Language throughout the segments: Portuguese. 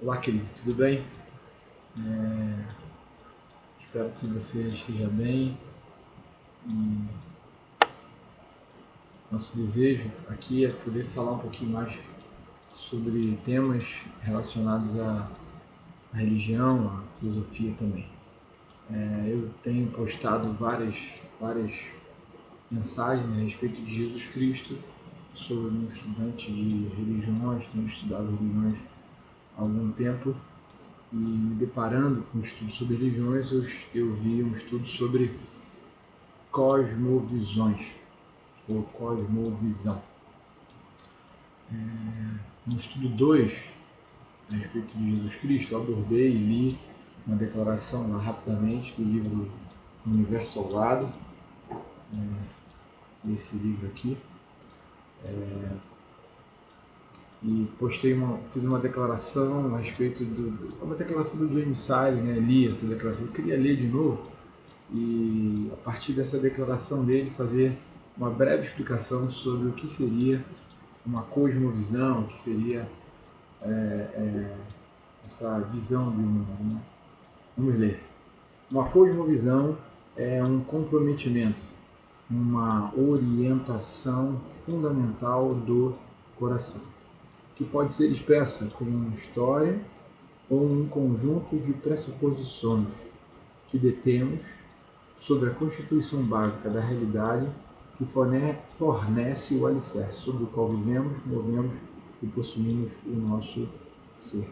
Olá, querido, tudo bem? Espero que você esteja bem. Nosso desejo aqui é poder falar um pouquinho mais sobre temas relacionados à religião, à filosofia também. Eu tenho postado várias mensagens a respeito de Jesus Cristo. Sou um estudante de religiões, tenho estudado religiões há algum tempo e me deparando com o estudo sobre religiões, eu vi um estudo sobre cosmovisões ou cosmovisão. No estudo 2 a respeito de Jesus Cristo, eu abordei e li uma declaração lá rapidamente do livro Universo ao Lado, esse livro aqui, e fiz uma declaração a respeito uma declaração do James Sire, né? Li essa declaração, eu queria ler de novo e a partir dessa declaração dele fazer uma breve explicação sobre o que seria uma cosmovisão, o que seria essa visão de mundo. Né? Vamos ler. Uma cosmovisão é um comprometimento, uma orientação fundamental do coração, que pode ser expressa como uma história ou um conjunto de pressuposições que detemos sobre a constituição básica da realidade que fornece o alicerce sobre o qual vivemos, movemos e possuímos o nosso ser.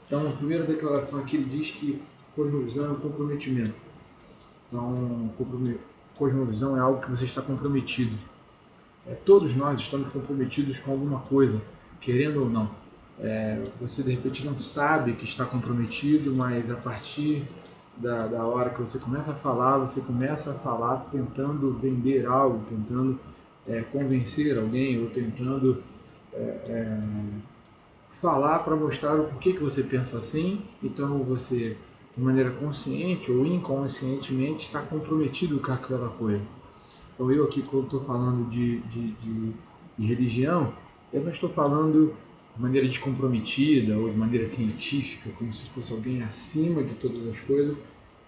Então, a primeira declaração aqui ele diz que cosmovisão é um comprometimento. Então, cosmovisão é algo que você está comprometido. Todos nós estamos comprometidos com alguma coisa, querendo ou não. Você de repente não sabe que está comprometido, mas a partir da hora que você começa a falar tentando vender algo, tentando convencer alguém ou tentando falar para mostrar o porquê que você pensa assim. Então você, de maneira consciente ou inconscientemente, está comprometido com aquela coisa. Então eu aqui, quando estou falando de religião, eu não estou falando de maneira descomprometida ou de maneira científica, como se fosse alguém acima de todas as coisas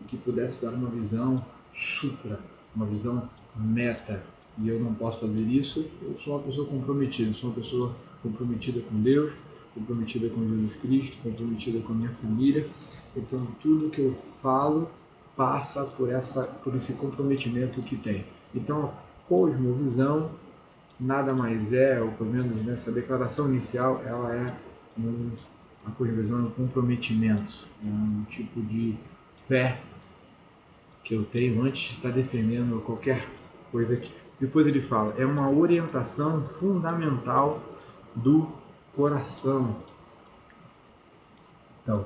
e que pudesse dar uma visão supra, uma visão meta. E eu não posso fazer isso. Eu sou uma pessoa comprometida, sou uma pessoa comprometida com Deus, comprometida com Jesus Cristo, comprometida com a minha família. Então tudo que eu falo passa por esse comprometimento que tem. Então, a cosmovisão nada mais é, ou pelo menos nessa declaração inicial, ela é a cosmovisão é um comprometimento, é um tipo de fé que eu tenho antes de estar defendendo qualquer coisa aqui. Depois ele fala, é uma orientação fundamental do coração. Então,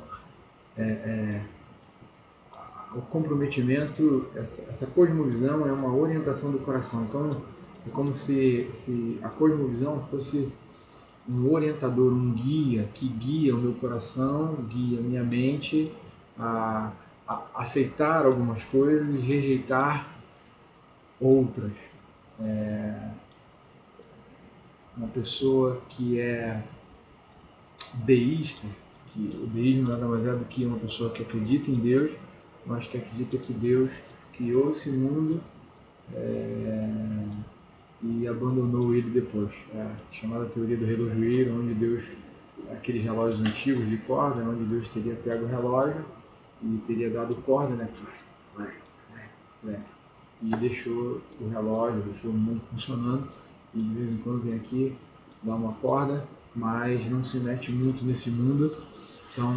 o comprometimento, essa cosmovisão é uma orientação do coração. Então, é como se a cosmovisão fosse um orientador, um guia que guia o meu coração, guia a minha mente a aceitar algumas coisas e rejeitar outras. Uma pessoa que é deísta, que o deísmo nada mais é do que uma pessoa que acredita em Deus, mas que acredita que Deus criou esse mundo e abandonou ele depois. É a chamada teoria do relojoeiro, onde Deus, aqueles relógios antigos de corda, onde Deus teria pego o relógio e teria dado corda, né? E deixou o relógio, deixou o mundo funcionando e de vez em quando vem aqui, dá uma corda, mas não se mete muito nesse mundo. Então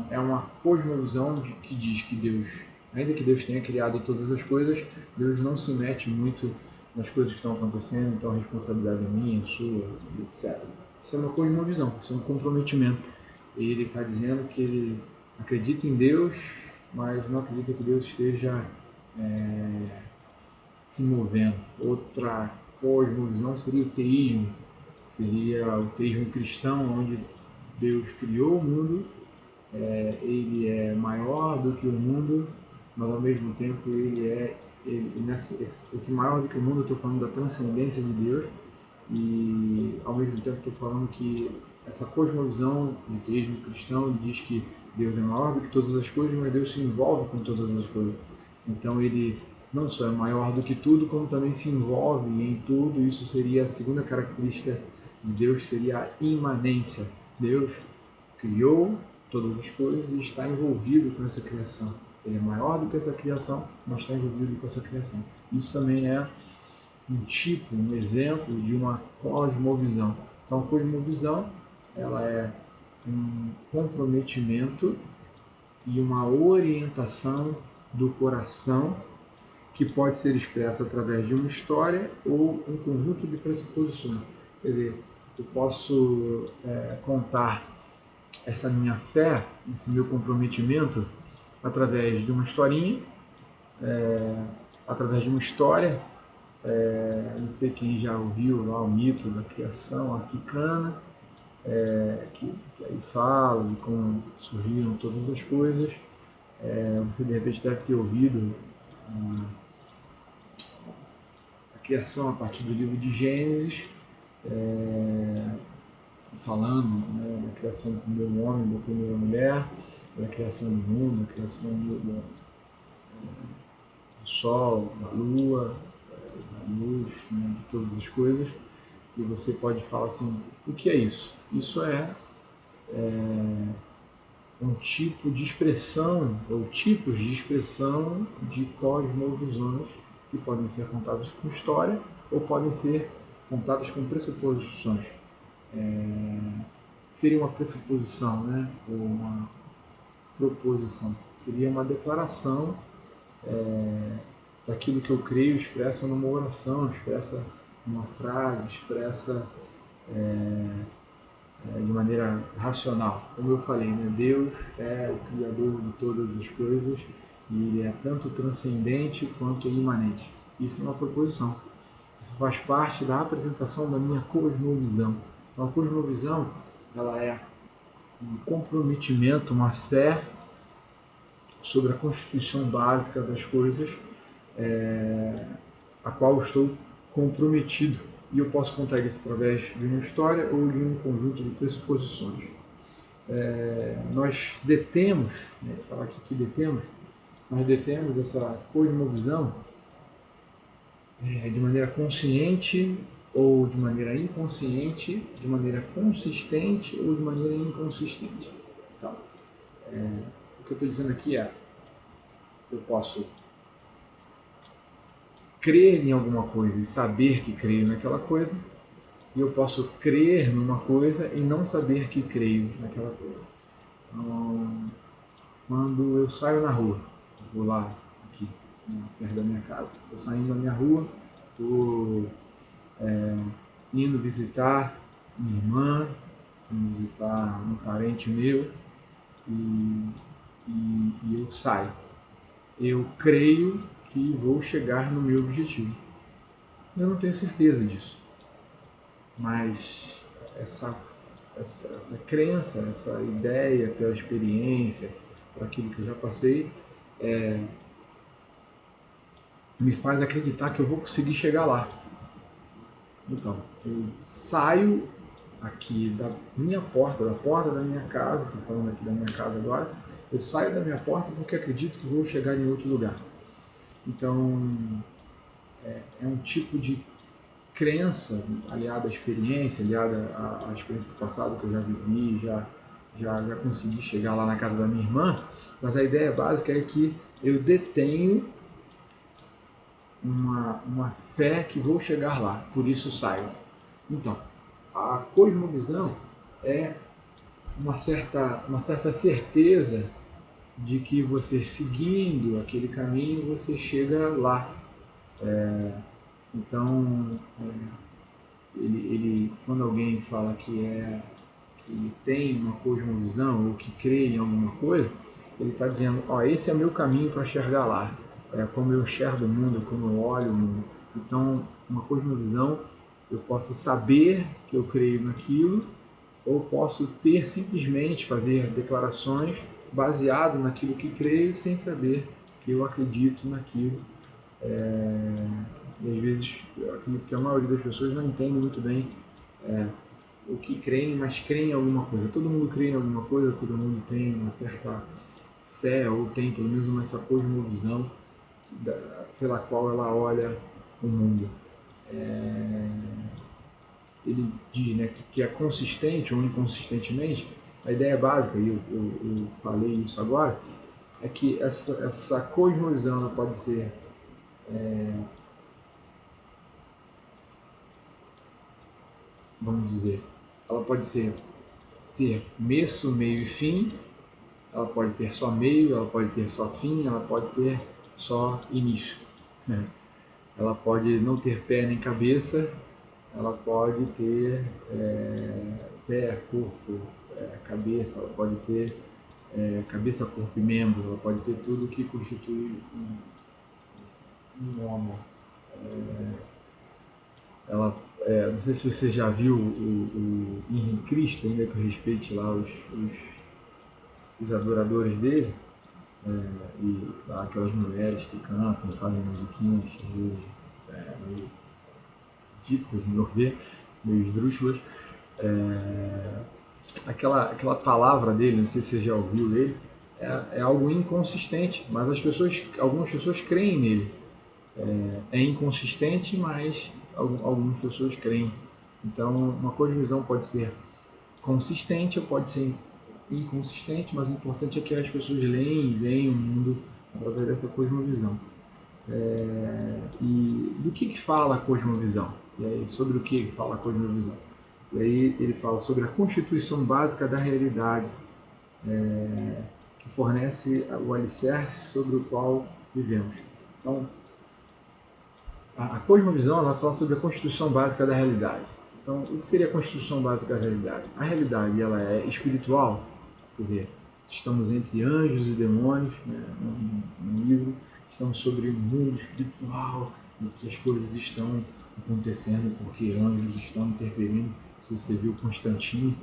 é uma cosmovisão que diz que Deus, ainda que Deus tenha criado todas as coisas, Deus não se mete muito nas coisas que estão acontecendo, então a responsabilidade é minha, sua, etc. Isso é uma cosmovisão, isso é um comprometimento. Ele está dizendo que ele acredita em Deus, mas não acredita que Deus esteja se movendo. Outra cosmovisão seria o teísmo, seria o teísmo cristão, onde Deus criou o mundo, ele é maior do que o mundo, mas ao mesmo tempo esse maior do que o mundo, eu estou falando da transcendência de Deus, e ao mesmo tempo estou falando que essa cosmovisão do teísmo cristão diz que Deus é maior do que todas as coisas, mas Deus se envolve com todas as coisas. Então ele não só é maior do que tudo, como também se envolve em tudo. Isso seria a segunda característica de Deus, seria a imanência. Deus criou todas as coisas e está envolvido com essa criação. Ele é maior do que essa criação, mas está envolvido com essa criação. Isso também é um tipo, um exemplo de uma cosmovisão. Então, a cosmovisão, ela é um comprometimento e uma orientação do coração que pode ser expressa através de uma história ou um conjunto de pressuposições. Quer dizer, eu posso contar essa minha fé, esse meu comprometimento, através de uma historinha, através de uma história. Não sei quem já ouviu lá o mito da criação africana, que aí fala de como surgiram todas as coisas. Você de repente deve ter ouvido a criação a partir do livro de Gênesis, falando, né, da criação do primeiro homem, da primeira mulher, da criação do mundo, da criação do sol, da lua, da luz, né, de todas as coisas. E você pode falar assim, o que é isso? Isso é um tipo de expressão, ou tipos de expressão de cosmovisões que podem ser contadas com história ou podem ser contadas com pressuposições. Seria uma pressuposição, né? Ou uma proposição. Seria uma declaração daquilo que eu creio, expressa numa oração, expressa numa frase, expressa de maneira racional. Como eu falei, né? Deus é o Criador de todas as coisas e Ele é tanto transcendente quanto imanente. Isso é uma proposição. Isso faz parte da apresentação da minha cosmovisão. Então, a cosmovisão, ela é um comprometimento, uma fé sobre a constituição básica das coisas, a qual eu estou comprometido. E eu posso contar isso através de uma história ou de um conjunto de pressuposições. Nós detemos, vou falar aqui que detemos, nós detemos essa cosmovisão de maneira consciente ou de maneira inconsciente, de maneira consistente ou de maneira inconsistente. Então, o que eu estou dizendo aqui é, eu posso crer em alguma coisa e saber que creio naquela coisa, e eu posso crer numa coisa e não saber que creio naquela coisa. Então, quando eu saio na rua, vou lá, aqui, perto da minha casa, estou saindo da minha rua, estou indo visitar minha irmã, indo visitar um parente meu, e eu saio. Eu creio que vou chegar no meu objetivo. Eu não tenho certeza disso, mas essa crença, essa ideia pela experiência, por aquilo que eu já passei, me faz acreditar que eu vou conseguir chegar lá. Então, eu saio aqui da minha porta, da porta da minha casa, estou falando aqui da minha casa agora, eu saio da minha porta porque acredito que vou chegar em outro lugar. Então, é um tipo de crença aliada à experiência, aliada à experiência do passado que eu já vivi, já consegui chegar lá na casa da minha irmã, mas a ideia básica é que eu detenho uma fé que vou chegar lá, por isso saio. Então, a cosmovisão é uma certa certeza de que você seguindo aquele caminho, você chega lá. Então, quando alguém fala que tem uma cosmovisão ou que crê em alguma coisa, ele está dizendo, esse é meu caminho para chegar lá. É como eu enxergo o mundo, como eu olho o mundo. Então, uma cosmovisão, eu posso saber que eu creio naquilo, ou posso ter simplesmente fazer declarações baseado naquilo que creio, sem saber que eu acredito naquilo. E às vezes eu acredito que a maioria das pessoas não entende muito bem o que creem, mas creem em alguma coisa. Todo mundo crê em alguma coisa, todo mundo tem uma certa fé, ou tem pelo menos essa cosmovisão pela qual ela olha o mundo. Ele diz, né, que é consistente ou inconsistentemente. A ideia básica, e eu falei isso agora, é que essa cosmovisão ela pode ser, vamos dizer, ela pode ser ter começo, meio e fim, ela pode ter só meio, ela pode ter só fim, ela pode ter só início, né? Ela pode não ter pé nem cabeça, ela pode ter pé, corpo, cabeça, ela pode ter cabeça, corpo e membro, ela pode ter tudo que constitui um homem. Ela, não sei se você já viu o Henrique Cristo, ainda que eu respeite lá os adoradores dele, e aquelas mulheres que cantam, fazem musiquinhas, às vezes, meio ditas, no meu ver, meio esdrúxulas. Aquela palavra dele, não sei se você já ouviu ele, é algo inconsistente, mas algumas pessoas creem nele. É inconsistente, mas algumas pessoas creem. Então, uma cosmovisão pode ser consistente ou pode ser inconsistente, mas o importante é que as pessoas leem o mundo através dessa cosmovisão. E do que fala a cosmovisão? E aí, sobre o que fala a cosmovisão? E aí ele fala sobre a constituição básica da realidade, que fornece o alicerce sobre o qual vivemos. Então, a cosmovisão ela fala sobre a constituição básica da realidade. Então, o que seria a constituição básica da realidade? A realidade ela é espiritual, quer dizer, estamos entre anjos e demônios, né, no livro, estamos sobre o mundo espiritual, em que as coisas estão acontecendo porque anjos estão interferindo. Se você viu Constantino,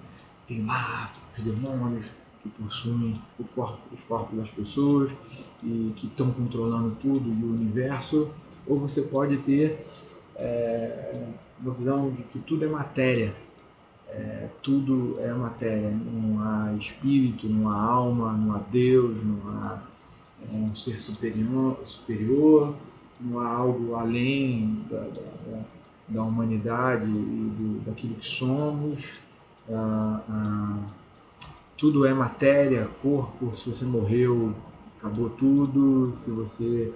tem lá os demônios que possuem os corpos das pessoas e que estão controlando tudo e o universo. Ou você pode ter uma visão de que tudo é matéria, tudo é matéria, não há espírito, não há alma, não há Deus, não há um ser superior, não há algo além da humanidade e daquilo que somos. Tudo é matéria, corpo, se você morreu, acabou tudo, se você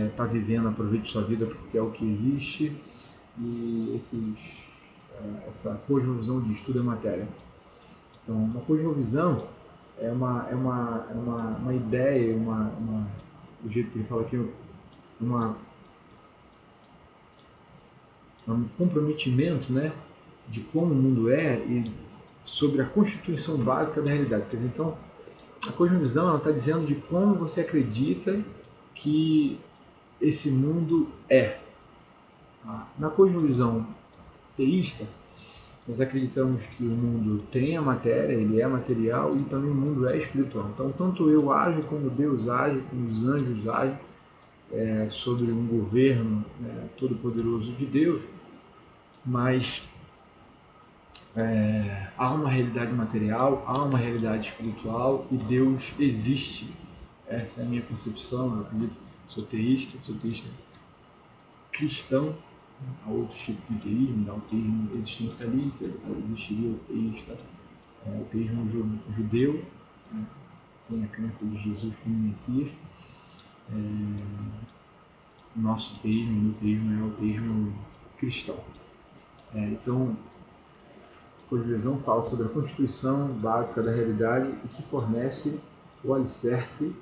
está vivendo, aproveite sua vida porque é o que existe. E essa cosmovisão de estudo é matéria. Então, uma cosmovisão é uma ideia, do jeito que ele fala aqui, um comprometimento, né, de como o mundo é e sobre a constituição básica da realidade. Quer dizer, então, a cosmovisão está dizendo de como você acredita que esse mundo é. Na cosmovisão teísta, nós acreditamos que o mundo tem a matéria, ele é material e também o mundo é espiritual. Então, tanto eu ajo como Deus age, como os anjos agem sobre um governo todo-poderoso de Deus, mas há uma realidade material, há uma realidade espiritual e Deus existe. Essa é a minha concepção, eu acredito, sou teísta cristão. Há outros tipos de teísmo, o teísmo existencialista, existiria o teísmo judeu, né, sem a crença de Jesus como Messias. Nosso teísmo, meu teísmo é o teísmo cristão. Então, a cosmovisão fala sobre a constituição básica da realidade e que fornece o alicerce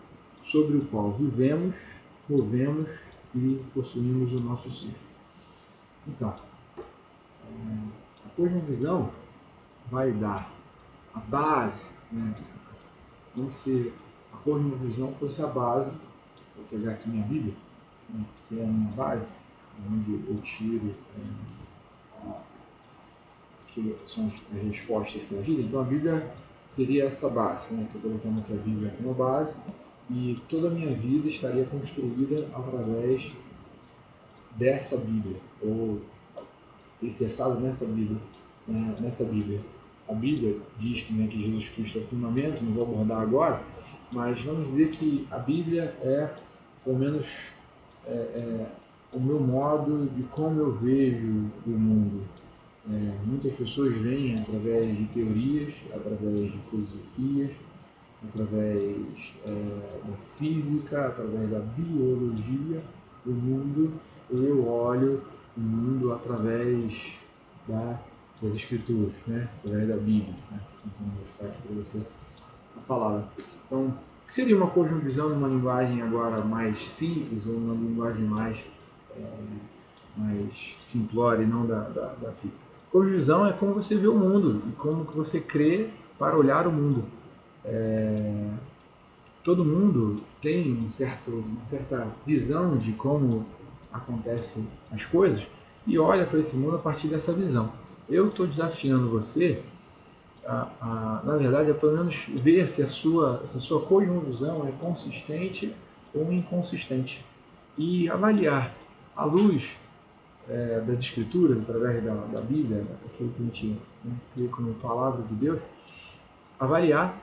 sobre o qual vivemos, movemos e possuímos o nosso ser. Então, a cosmovisão vai dar a base, né? Como se a cosmovisão fosse a base, vou pegar aqui minha Bíblia, né, que é a minha base, onde eu tiro que são as respostas para a vida. Então a Bíblia seria essa base, né? Estou colocando aqui a Bíblia como base e toda a minha vida estaria construída através dessa Bíblia, ou alicerçada nessa Bíblia. nessa Bíblia. A Bíblia diz que, né, que Jesus Cristo é o fundamento, não vou abordar agora, mas vamos dizer que a Bíblia é, pelo menos, o meu modo de como eu vejo o mundo. Muitas pessoas veem através de teorias, através de filosofias, através da física, através da biologia, o mundo. Eu olho o mundo através das escrituras, né? Através da Bíblia, né? Então, vou mostrar aqui para você a palavra. Então, o que seria uma cosmovisão numa linguagem agora mais simples, ou uma linguagem mais simplória e não da física? Cosmovisão é como você vê o mundo e como que você crê para olhar o mundo. Todo mundo tem uma certa visão de como acontecem as coisas e olha para esse mundo a partir dessa visão. Eu estou desafiando você na verdade, pelo menos ver se a sua cosmovisão é consistente ou inconsistente e avaliar à luz das Escrituras, através da Bíblia, daquilo que a gente crê como palavra de Deus, avaliar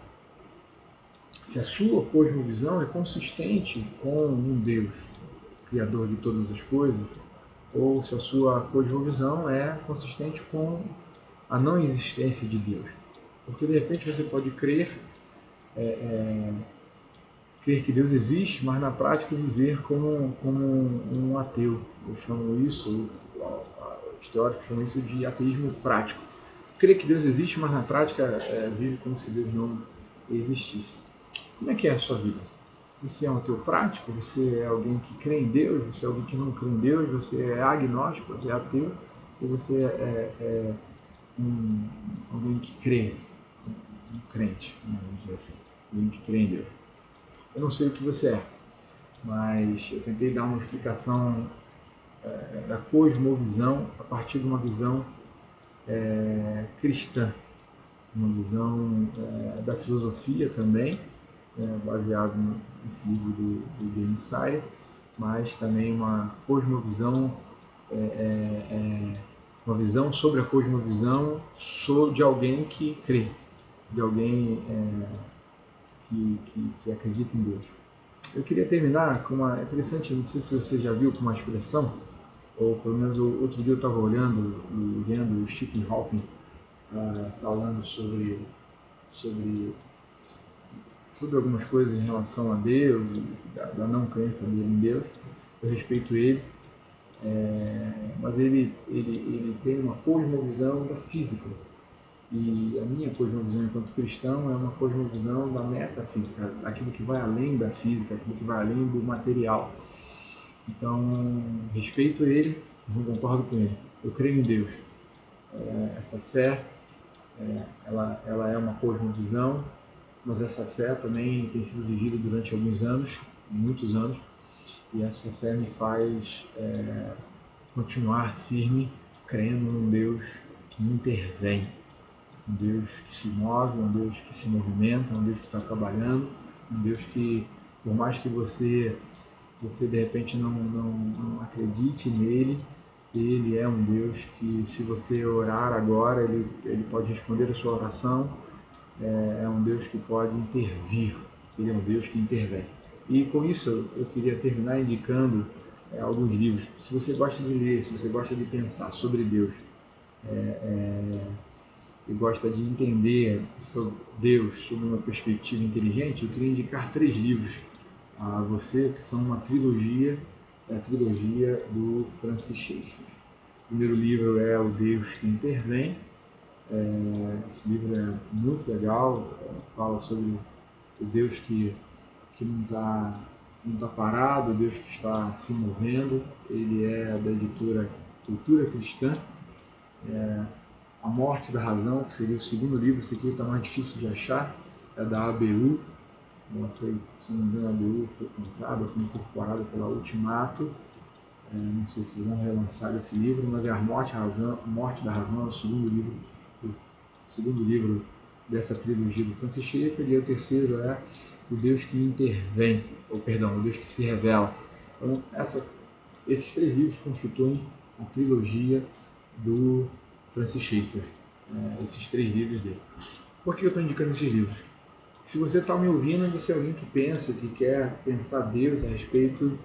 se a sua cosmovisão é consistente com um Deus, Criador de todas as coisas, ou se a sua cosmovisão é consistente com a não existência de Deus. Porque de repente você pode crer que Deus existe, mas na prática viver como um ateu. Eu chamo isso, os teóricos chamam isso de ateísmo prático. Crer que Deus existe, mas na prática vive como se Deus não existisse. Como é que é a sua vida? Você é um ateu prático? Você é alguém que crê em Deus? Você é alguém que não crê em Deus? Você é agnóstico? Você é ateu? Ou você é alguém que crê? Um crente, vamos dizer assim. Alguém que crê em Deus. Eu não sei o que você é, mas eu tentei dar uma explicação da cosmovisão a partir de uma visão cristã, uma visão da filosofia também, baseado nesse livro do James Sire, mas também uma cosmovisão, uma visão sobre a cosmovisão de alguém que crê, de alguém que acredita em Deus. Eu queria terminar com uma interessante, não sei se você já viu, com uma expressão, ou pelo menos outro dia eu estava olhando e vendo o Stephen Hawking falando sobre algumas coisas em relação a Deus, da não crença dele em Deus. Eu respeito ele, mas ele tem uma cosmovisão da física. E a minha cosmovisão enquanto cristão é uma cosmovisão da metafísica, aquilo que vai além da física, aquilo que vai além do material. Então, respeito ele, não concordo com ele. Eu creio em Deus. Essa fé, ela é uma cosmovisão, mas essa fé também tem sido vivida durante alguns anos, muitos anos, e essa fé me faz continuar firme, crendo num Deus que intervém, um Deus que se move, um Deus que se movimenta, um Deus que está trabalhando, um Deus que, por mais que você de repente não acredite nele, ele é um Deus que, se você orar agora, ele pode responder a sua oração, é um Deus que pode intervir, ele é um Deus que intervém. E com isso eu queria terminar indicando alguns livros. Se você gosta de ler, se você gosta de pensar sobre Deus, e gosta de entender sobre Deus sob uma perspectiva inteligente, eu queria indicar 3 livros a você, que são uma trilogia, a trilogia do Francis Schaeffer. O primeiro livro é O Deus que Intervém. Esse livro é muito legal, fala sobre o Deus que não está parado, o Deus que está se movendo. Ele é da editora Cultura Cristã. A Morte da Razão, que seria o segundo livro, esse aqui está mais difícil de achar, é da ABU. Ela foi, se não me engano, a ABU foi comprada, foi incorporada pela Ultimato. Não sei se vão relançar esse livro, mas é A Morte da Razão, é o segundo livro dessa trilogia do Francis Schaeffer, e o terceiro é O Deus que Intervém, ou perdão, O Deus que se Revela. Então, esses 3 livros constituem a trilogia do Francis Schaeffer. esses 3 livros dele. Por que eu estou indicando esses livros? Se você está me ouvindo, você é alguém que pensa, que quer pensar Deus a respeito,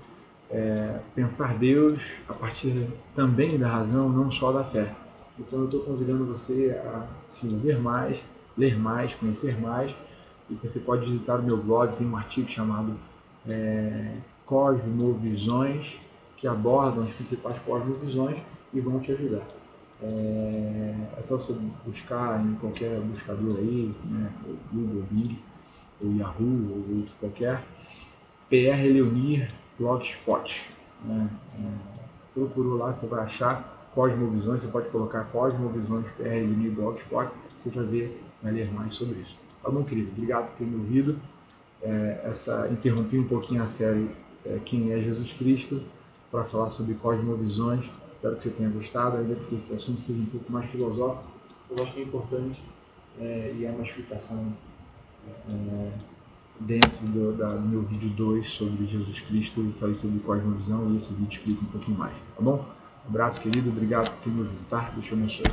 pensar Deus a partir também da razão, não só da fé. Então eu estou convidando você a se envolver mais, ler mais, conhecer mais, e você pode visitar o meu blog, tem um artigo chamado Cosmovisões, que abordam as principais cosmovisões e vão te ajudar. É só você buscar em qualquer buscador aí, né, Google, Bing, ou Yahoo, ou outro qualquer, PR Leonir Blogspot. Né? Procurou lá, você vai achar Cosmovisões, você pode colocar Cosmovisões PR Leonir Blogspot, você vai ver, vai ler mais sobre isso. Tá bom, querido? Obrigado por ter me ouvido. Interrompi um pouquinho a série Quem é Jesus Cristo para falar sobre cosmovisões. Espero que você tenha gostado, ainda que esse assunto seja um pouco mais filosófico, eu acho que é importante e é uma explicação dentro do meu vídeo 2 sobre Jesus Cristo. Eu falei sobre cosmovisão e esse vídeo explica um pouquinho mais, tá bom? Um abraço, querido, obrigado por ter me ouvido, tá? Deixa eu abençoe.